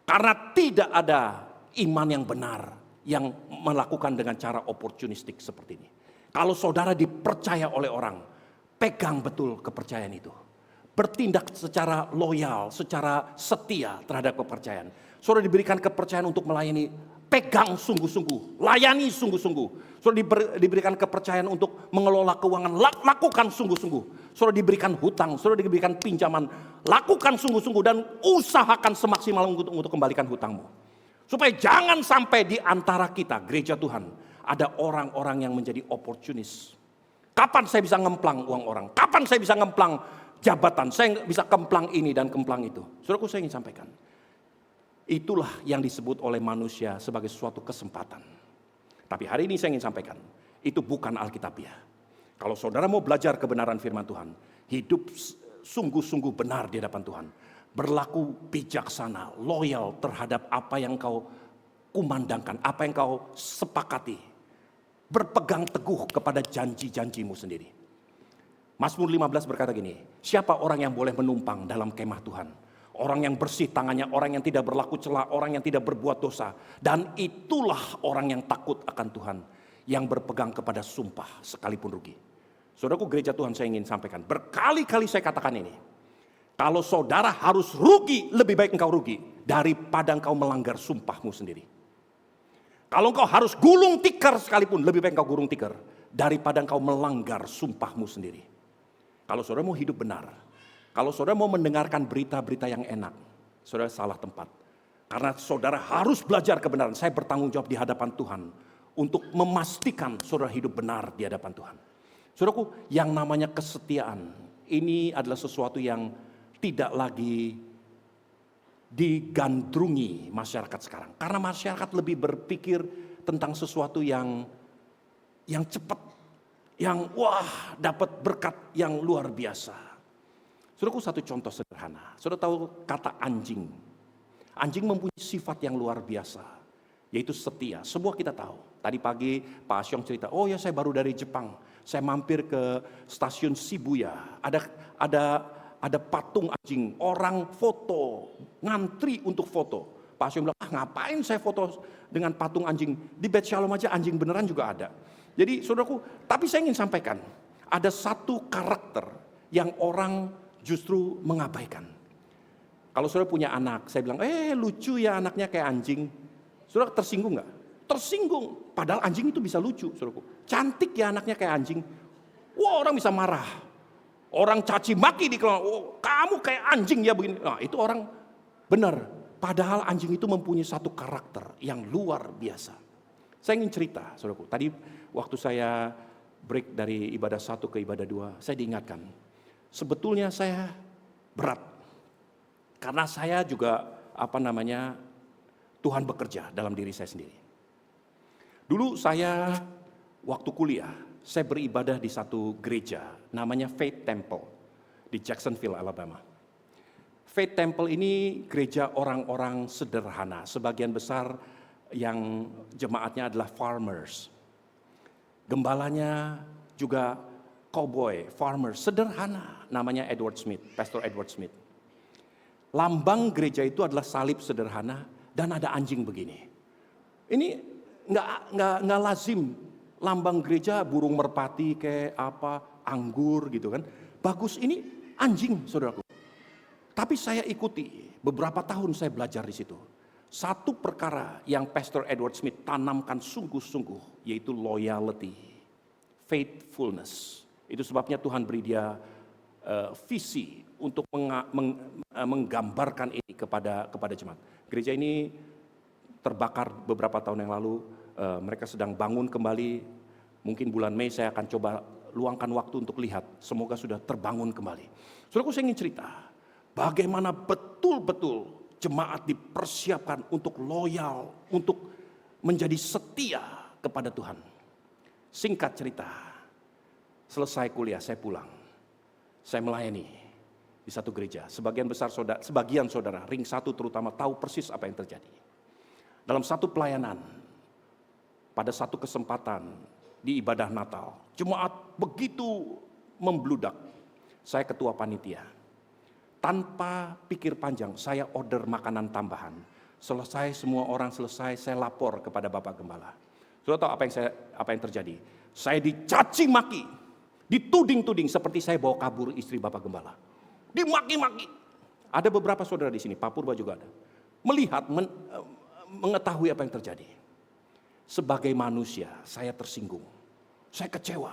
Karena tidak ada iman yang benar yang melakukan dengan cara opportunistik seperti ini. Kalau saudara dipercaya oleh orang, pegang betul kepercayaan itu. Bertindak secara loyal, secara setia terhadap kepercayaan. Saudara diberikan kepercayaan untuk melayani, pegang sungguh-sungguh, layani sungguh-sungguh. Saudara diberikan kepercayaan untuk mengelola keuangan, lakukan sungguh-sungguh. Saudara diberikan hutang, saudara diberikan pinjaman, lakukan sungguh-sungguh dan usahakan semaksimal untuk kembalikan hutangmu. Supaya jangan sampai di antara kita, gereja Tuhan, ada orang-orang yang menjadi oportunis. Kapan saya bisa ngemplang uang orang? Kapan saya bisa ngemplang jabatan? Saya bisa kemplang ini dan kemplang itu. Saudaraku, saya ingin sampaikan. Itulah yang disebut oleh manusia sebagai suatu kesempatan. Tapi hari ini saya ingin sampaikan, itu bukan Alkitabiah. Kalau saudara mau belajar kebenaran firman Tuhan, hidup sungguh-sungguh benar di hadapan Tuhan. Berlaku bijaksana, loyal terhadap apa yang kau kumandangkan, apa yang kau sepakati. Berpegang teguh kepada janji-janjimu sendiri. Mazmur 15 berkata gini, siapa orang yang boleh menumpang dalam kemah Tuhan? Orang yang bersih tangannya, orang yang tidak berlaku cela, orang yang tidak berbuat dosa. Dan itulah orang yang takut akan Tuhan, yang berpegang kepada sumpah sekalipun rugi. Saudaraku, gereja Tuhan, saya ingin sampaikan, berkali-kali saya katakan ini. Kalau saudara harus rugi, lebih baik engkau rugi daripada engkau melanggar sumpahmu sendiri. Kalau engkau harus gulung tikar sekalipun, lebih baik engkau gulung tikar daripada engkau melanggar sumpahmu sendiri. Kalau saudara mau hidup benar, kalau saudara mau mendengarkan berita-berita yang enak, saudara salah tempat. Karena saudara harus belajar kebenaran. Saya bertanggung jawab di hadapan Tuhan untuk memastikan saudara hidup benar di hadapan Tuhan. Saudaraku, yang namanya kesetiaan, ini adalah sesuatu yang tidak lagi digandrungi masyarakat sekarang. Karena masyarakat lebih berpikir tentang sesuatu yang cepat, yang wah dapat berkat yang luar biasa. Saudaraku, satu contoh sederhana. Saudara tahu kata anjing. Anjing mempunyai sifat yang luar biasa, yaitu setia. Semua kita tahu. Tadi pagi Pak Asyong cerita, oh ya saya baru dari Jepang. Saya mampir ke stasiun Shibuya. Ada patung anjing, orang foto, ngantri untuk foto. Pak Asyong bilang, ngapain saya foto dengan patung anjing? Di Bet Shalom aja anjing beneran juga ada. Jadi saudaraku, tapi saya ingin sampaikan, ada satu karakter yang orang justru mengabaikan. Kalau saudara punya anak, saya bilang, lucu ya anaknya kayak anjing. Saudara tersinggung gak? Tersinggung, padahal anjing itu bisa lucu, saudaraku. Cantik ya anaknya kayak anjing. Wah, orang bisa marah. Orang caci maki di kelompok, oh, kamu kayak anjing ya begini. Nah, itu orang benar. Padahal anjing itu mempunyai satu karakter yang luar biasa. Saya ingin cerita, saudaraku. Tadi waktu saya break dari ibadah 1 ke ibadah 2, saya diingatkan. Sebetulnya saya berat. Karena saya juga Tuhan bekerja dalam diri saya sendiri. Dulu saya waktu kuliah, saya beribadah di satu gereja namanya Faith Temple di Jacksonville, Alabama. Faith Temple ini gereja orang-orang sederhana, sebagian besar yang jemaatnya adalah farmers. Gembalanya juga cowboy, farmer, sederhana, namanya Edward Smith, Pastor Edward Smith. Lambang gereja itu adalah salib sederhana dan ada anjing begini. Ini nggak lazim. Lambang gereja burung merpati kayak apa, anggur gitu kan. Bagus, ini anjing saudaraku. Tapi saya ikuti, beberapa tahun saya belajar di situ. Satu perkara yang Pastor Edward Smith tanamkan sungguh-sungguh, yaitu loyalty, faithfulness. Itu sebabnya Tuhan beri dia visi untuk menggambarkan ini kepada jemaat. Gereja ini terbakar beberapa tahun yang lalu. Mereka sedang bangun kembali. Mungkin bulan Mei saya akan coba luangkan waktu untuk lihat. Semoga sudah terbangun kembali. Saudaraku, saya ingin cerita bagaimana betul-betul jemaat dipersiapkan untuk loyal, untuk menjadi setia kepada Tuhan. Singkat cerita, selesai kuliah saya pulang. Saya melayani di satu gereja. Sebagian saudara, ring 1 terutama tahu persis apa yang terjadi. Dalam satu pelayanan, pada satu kesempatan di ibadah Natal, jemaat begitu membludak. Saya ketua panitia. Tanpa pikir panjang, saya order makanan tambahan. Selesai, semua orang selesai, saya lapor kepada Bapak Gembala. Saudara tahu apa yang terjadi? Saya dicaci maki, dituding-tuding seperti saya bawa kabur istri Bapak Gembala. Dimaki-maki. Ada beberapa saudara di sini, Pak Purba juga ada. Melihat, mengetahui apa yang terjadi. Sebagai manusia, saya tersinggung. Saya kecewa.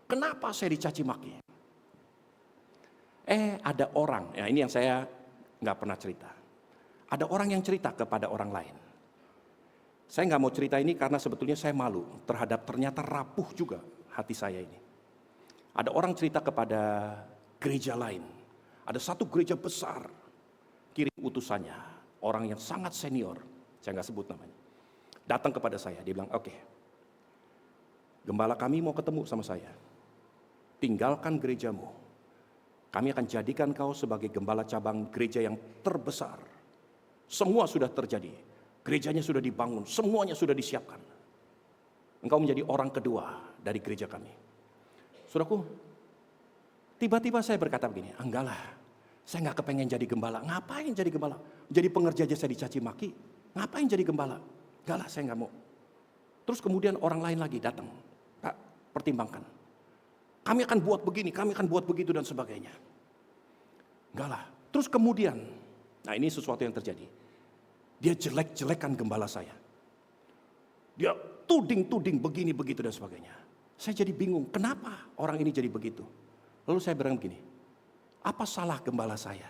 Kenapa saya dicaci maki? Ada orang, ya ini yang saya nggak pernah cerita. Ada orang yang cerita kepada orang lain. Saya nggak mau cerita ini karena sebetulnya saya malu terhadap ternyata rapuh juga hati saya ini. Ada orang cerita kepada gereja lain. Ada satu gereja besar, kirim utusannya, orang yang sangat senior, saya nggak sebut namanya. Datang kepada saya, dia bilang, oke, gembala kami mau ketemu sama saya. Tinggalkan gerejamu. Kami akan jadikan kau sebagai gembala cabang gereja yang terbesar. Semua sudah terjadi. Gerejanya sudah dibangun, semuanya sudah disiapkan. Engkau menjadi orang kedua dari gereja kami. Saudaraku, tiba-tiba saya berkata begini, enggak lah, saya nggak kepengen jadi gembala. Ngapain jadi gembala? Jadi pengerja aja saya dicaci maki. Ngapain jadi gembala? Enggak lah, saya nggak mau. Terus kemudian orang lain lagi datang. Pak, pertimbangkan. Kami akan buat begini, kami akan buat begitu dan sebagainya. Enggak lah. Terus kemudian, nah ini sesuatu yang terjadi. Dia jelek-jelekan gembala saya. Dia tuding-tuding begini, begitu dan sebagainya. Saya jadi bingung, kenapa orang ini jadi begitu? Lalu saya bilang begini, apa salah gembala saya?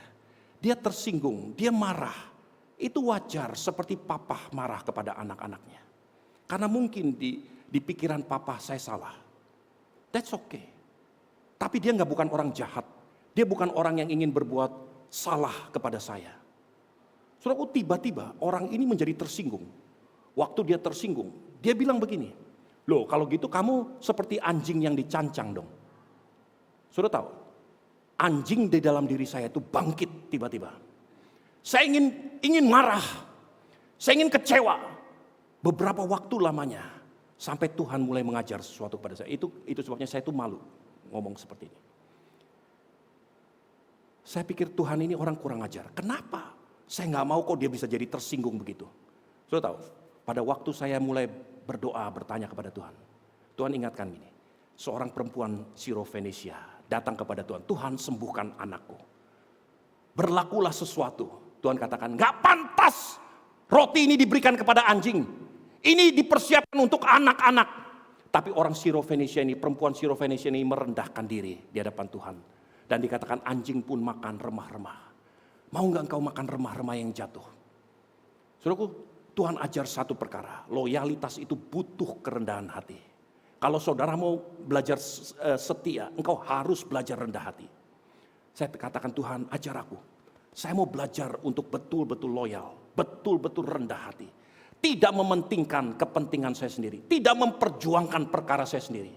Dia tersinggung, dia marah. Itu wajar seperti papa marah kepada anak-anaknya. Karena mungkin di pikiran papa saya salah. That's okay. Tapi dia bukan orang jahat. Dia bukan orang yang ingin berbuat salah kepada saya. Saudaraku, tiba-tiba orang ini menjadi tersinggung. Waktu dia tersinggung, dia bilang begini, loh kalau gitu kamu seperti anjing yang dicancang dong. Saudara tahu, anjing di dalam diri saya itu bangkit tiba-tiba. Saya ingin marah, saya ingin kecewa. Beberapa waktu lamanya, sampai Tuhan mulai mengajar sesuatu kepada saya. Itu sebabnya saya itu malu ngomong seperti ini. Saya pikir Tuhan ini orang kurang ajar. Kenapa? Saya nggak mau kok dia bisa jadi tersinggung begitu. Sudah tahu, pada waktu saya mulai berdoa, bertanya kepada Tuhan. Tuhan ingatkan gini, seorang perempuan Sirofenesia datang kepada Tuhan. Tuhan sembuhkan anakku. Berlakulah sesuatu. Tuhan katakan, nggak pantas roti ini diberikan kepada anjing. Ini dipersiapkan untuk anak-anak. Tapi orang Sirofenesia ini, perempuan Sirofenesia ini merendahkan diri di hadapan Tuhan. Dan dikatakan anjing pun makan remah-remah. Mau nggak engkau makan remah-remah yang jatuh? Saudaraku, Tuhan ajar satu perkara. Loyalitas itu butuh kerendahan hati. Kalau saudara mau belajar setia, engkau harus belajar rendah hati. Saya katakan, Tuhan ajar aku. Saya mau belajar untuk betul-betul loyal. Betul-betul rendah hati. Tidak mementingkan kepentingan saya sendiri. Tidak memperjuangkan perkara saya sendiri.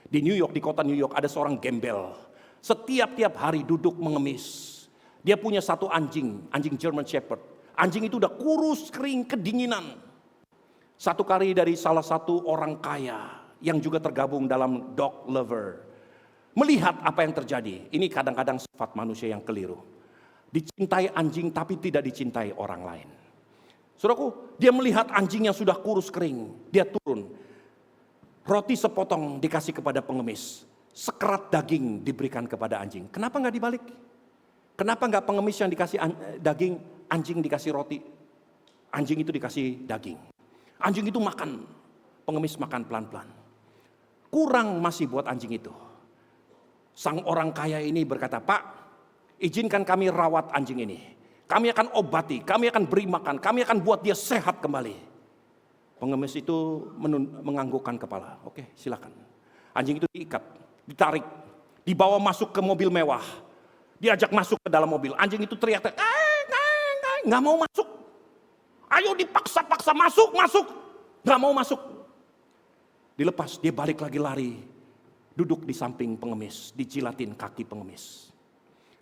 Di New York, di kota New York ada seorang gembel. Setiap hari duduk mengemis. Dia punya satu anjing German Shepherd. Anjing itu udah kurus, kering, kedinginan. Satu kali dari salah satu orang kaya yang juga tergabung dalam dog lover. Melihat apa yang terjadi. Ini kadang-kadang sifat manusia yang keliru. Dicintai anjing tapi tidak dicintai orang lain. Saudaraku, dia melihat anjing yang sudah kurus kering. Dia turun. Roti sepotong dikasih kepada pengemis. Sekerat daging diberikan kepada anjing. Kenapa nggak dibalik? Kenapa nggak pengemis yang dikasih daging, anjing dikasih roti? Anjing itu dikasih daging. Anjing itu makan, pengemis makan pelan-pelan. Kurang masih buat anjing itu. Sang orang kaya ini berkata, Pak, izinkan kami rawat anjing ini. Kami akan obati, kami akan beri makan, kami akan buat dia sehat kembali. Pengemis itu menganggukkan kepala. Oke, silakan. Anjing itu diikat, ditarik, dibawa masuk ke mobil mewah. Diajak masuk ke dalam mobil. Anjing itu teriak, nggak mau masuk. Ayo dipaksa-paksa masuk. Nggak mau masuk. Dilepas, dia balik lagi lari. Duduk di samping pengemis, dijilatin kaki pengemis.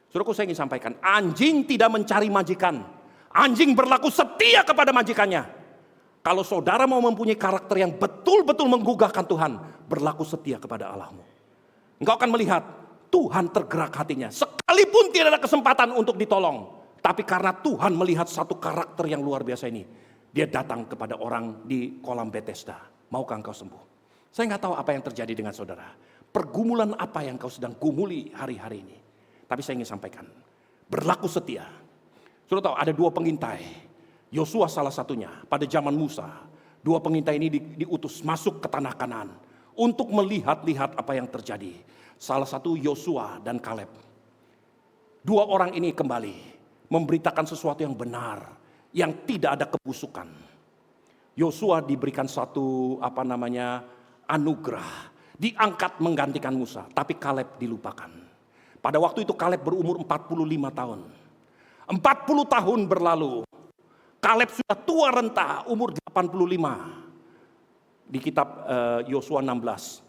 Saudaraku, saya ingin sampaikan, anjing tidak mencari majikan. Anjing berlaku setia kepada majikannya. Kalau saudara mau mempunyai karakter yang betul-betul menggugahkan Tuhan, berlaku setia kepada Allahmu. Engkau akan melihat Tuhan tergerak hatinya. Sekalipun tidak ada kesempatan untuk ditolong. Tapi karena Tuhan melihat satu karakter yang luar biasa ini. Dia datang kepada orang di kolam Bethesda. Maukah engkau sembuh? Saya nggak tahu apa yang terjadi dengan saudara. Pergumulan apa yang kau sedang gumuli hari-hari ini. Tapi saya ingin sampaikan. Berlaku setia. Saudara tahu ada dua pengintai. Yosua salah satunya pada zaman Musa. Dua pengintai ini diutus masuk ke tanah Kanaan. Untuk melihat-lihat apa yang terjadi. Salah satu Yosua dan Kaleb. Dua orang ini kembali memberitakan sesuatu yang benar, yang tidak ada kebusukan. Yosua diberikan satu anugerah, diangkat menggantikan Musa, tapi Kaleb dilupakan. Pada waktu itu Kaleb berumur 45 tahun. 40 tahun berlalu. Kaleb sudah tua renta, umur 85. Di kitab Yosua 16.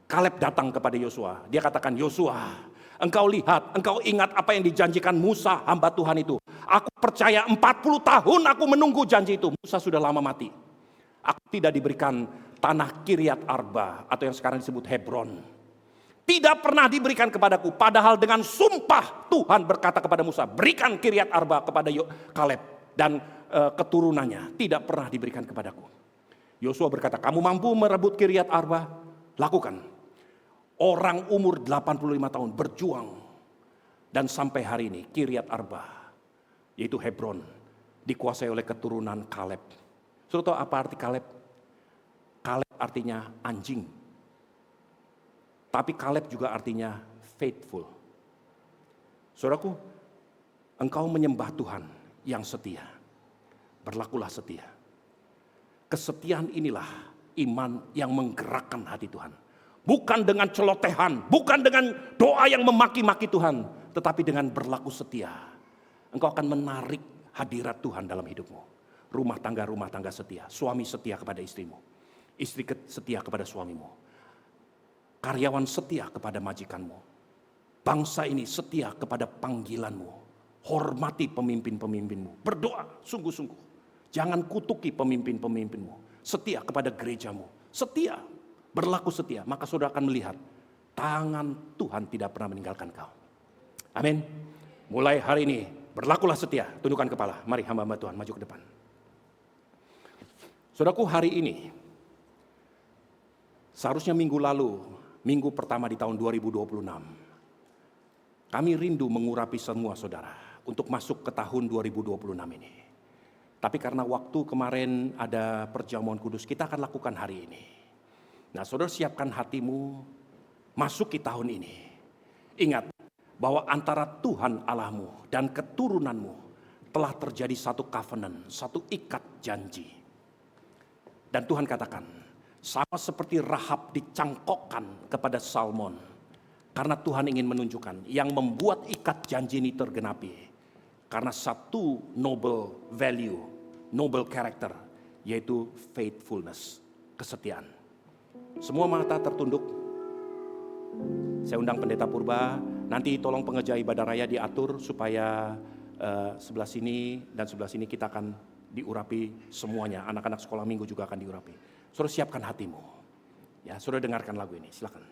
Kaleb datang kepada Yosua. Dia katakan, Yosua, engkau lihat, engkau ingat apa yang dijanjikan Musa, hamba Tuhan itu. Aku percaya 40 tahun aku menunggu janji itu. Musa sudah lama mati. Aku tidak diberikan tanah Kiryat Arba atau yang sekarang disebut Hebron. Tidak pernah diberikan kepadaku. Padahal dengan sumpah Tuhan berkata kepada Musa, berikan Kiryat Arba kepada Kaleb dan keturunannya. Tidak pernah diberikan kepadaku. Yosua berkata, kamu mampu merebut Kiryat Arba? Lakukan. Orang umur 85 tahun berjuang. Dan sampai hari ini Kiryat Arba, yaitu Hebron, dikuasai oleh keturunan Kaleb. Saudara tahu apa arti Kaleb? Kaleb artinya anjing. Tapi Kaleb juga artinya faithful. Saudaraku, engkau menyembah Tuhan yang setia. Berlakulah setia. Kesetiaan inilah iman yang menggerakkan hati Tuhan. Bukan dengan celotehan, bukan dengan doa yang memaki-maki Tuhan, tetapi dengan berlaku setia. Engkau akan menarik hadirat Tuhan dalam hidupmu. Rumah tangga setia, suami setia kepada istrimu, istri setia kepada suamimu, karyawan setia kepada majikanmu, bangsa ini setia kepada panggilanmu. Hormati pemimpin-pemimpinmu, berdoa sungguh-sungguh. Jangan kutuki pemimpin-pemimpinmu, setia kepada gerejamu, setia. Berlaku setia, maka saudara akan melihat tangan Tuhan tidak pernah meninggalkan kau. Amin. Mulai hari ini berlakulah setia, tundukkan kepala. Mari hamba-hamba Tuhan maju ke depan. Saudaraku, hari ini seharusnya minggu lalu, minggu pertama di tahun 2026, kami rindu mengurapi semua saudara untuk masuk ke tahun 2026 ini. Tapi karena waktu kemarin ada perjamuan kudus, kita akan lakukan hari ini. Nah, saudara siapkan hatimu masuki tahun ini. Ingat bahwa antara Tuhan Allahmu dan keturunanmu telah terjadi satu covenant, satu ikat janji. Dan Tuhan katakan, sama seperti Rahab dicangkokkan kepada Salmon. Karena Tuhan ingin menunjukkan yang membuat ikat janji ini tergenapi. Karena satu noble value, noble character, yaitu faithfulness, kesetiaan. Semua mata tertunduk. Saya undang Pendeta Purba. Nanti tolong pengeja ibadah raya diatur supaya sebelah sini dan sebelah sini kita akan diurapi semuanya. Anak-anak sekolah minggu juga akan diurapi. Saudara siapkan hatimu. Ya, saudara dengarkan lagu ini. Silakan.